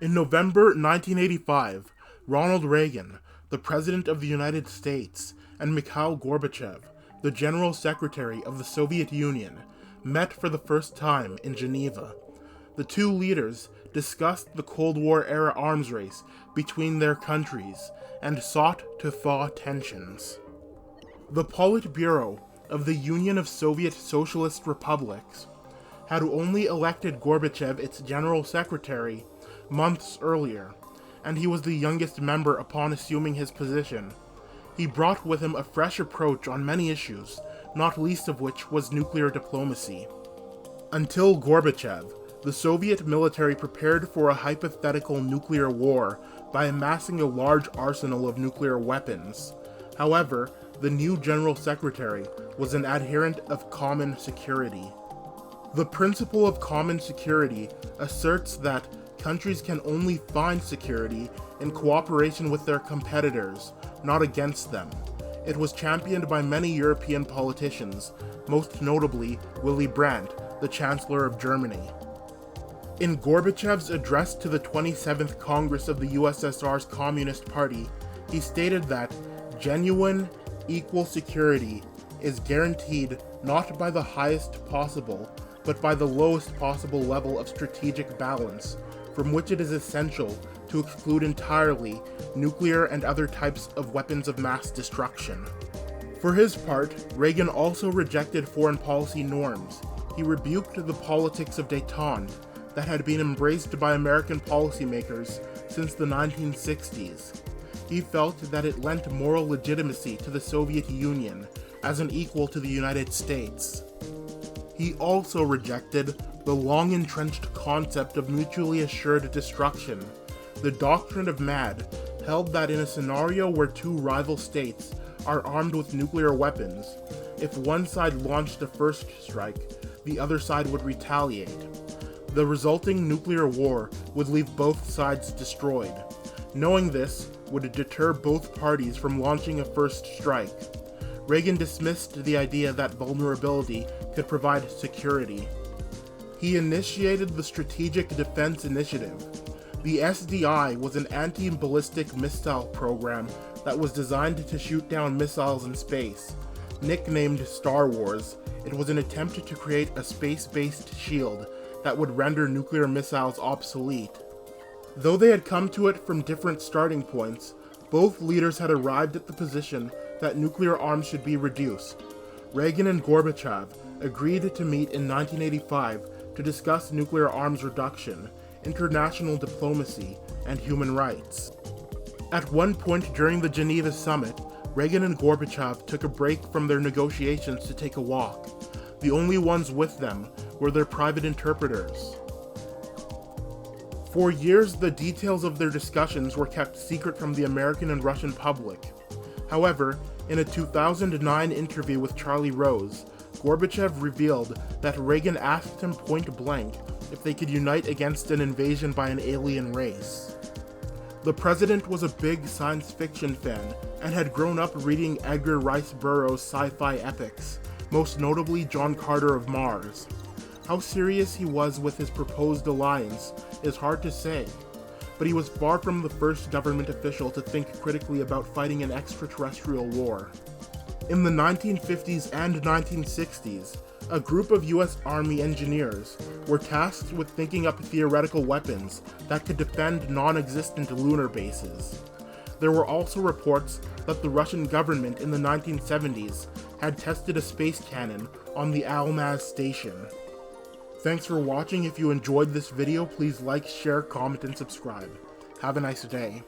In November 1985, Ronald Reagan, the President of the United States, and Mikhail Gorbachev, the General Secretary of the Soviet Union, met for the first time in Geneva. The two leaders discussed the Cold War-era arms race between their countries and sought to thaw tensions. The Politburo of the Union of Soviet Socialist Republics had only elected Gorbachev its General Secretary months earlier, and he was the youngest member upon assuming his position. He brought with him a fresh approach on many issues, not least of which was nuclear diplomacy. Until Gorbachev, the Soviet military prepared for a hypothetical nuclear war by amassing a large arsenal of nuclear weapons. However, the new General Secretary was an adherent of common security. The principle of common security asserts that countries can only find security in cooperation with their competitors, not against them. It was championed by many European politicians, most notably Willy Brandt, the Chancellor of Germany. In Gorbachev's address to the 27th Congress of the USSR's Communist Party, he stated that genuine, equal security is guaranteed not by the highest possible, but by the lowest possible level of strategic balance, from which it is essential to exclude entirely nuclear and other types of weapons of mass destruction. For his part, Reagan also rejected foreign policy norms. He rebuked the politics of détente that had been embraced by American policymakers since the 1960s. He felt that it lent moral legitimacy to the Soviet Union as an equal to the United States. He also rejected the long-entrenched concept of mutually assured destruction. The doctrine of MAD held that in a scenario where two rival states are armed with nuclear weapons, if one side launched a first strike, the other side would retaliate. The resulting nuclear war would leave both sides destroyed. Knowing this would deter both parties from launching a first strike. Reagan dismissed the idea that vulnerability could provide security. He initiated the Strategic Defense Initiative. The SDI was an anti-ballistic missile program that was designed to shoot down missiles in space. Nicknamed Star Wars, it was an attempt to create a space-based shield that would render nuclear missiles obsolete. Though they had come to it from different starting points, both leaders had arrived at the position that nuclear arms should be reduced. Reagan and Gorbachev agreed to meet in 1985 to discuss nuclear arms reduction, international diplomacy, and human rights. At one point during the Geneva summit, Reagan and Gorbachev took a break from their negotiations to take a walk. The only ones with them were their private interpreters. For years, the details of their discussions were kept secret from the American and Russian public. However, in a 2009 interview with Charlie Rose, Gorbachev revealed that Reagan asked him point blank if they could unite against an invasion by an alien race. The president was a big science fiction fan and had grown up reading Edgar Rice Burroughs' sci-fi epics, most notably John Carter of Mars. How serious he was with his proposed alliance is hard to say, but he was far from the first government official to think critically about fighting an extraterrestrial war. In the 1950s and 1960s, a group of US Army engineers were tasked with thinking up theoretical weapons that could defend non-existent lunar bases. There were also reports that the Russian government in the 1970s had tested a space cannon on the Almaz station. Thanks for watching. If you enjoyed this video, please like, share, comment, and subscribe. Have a nice day.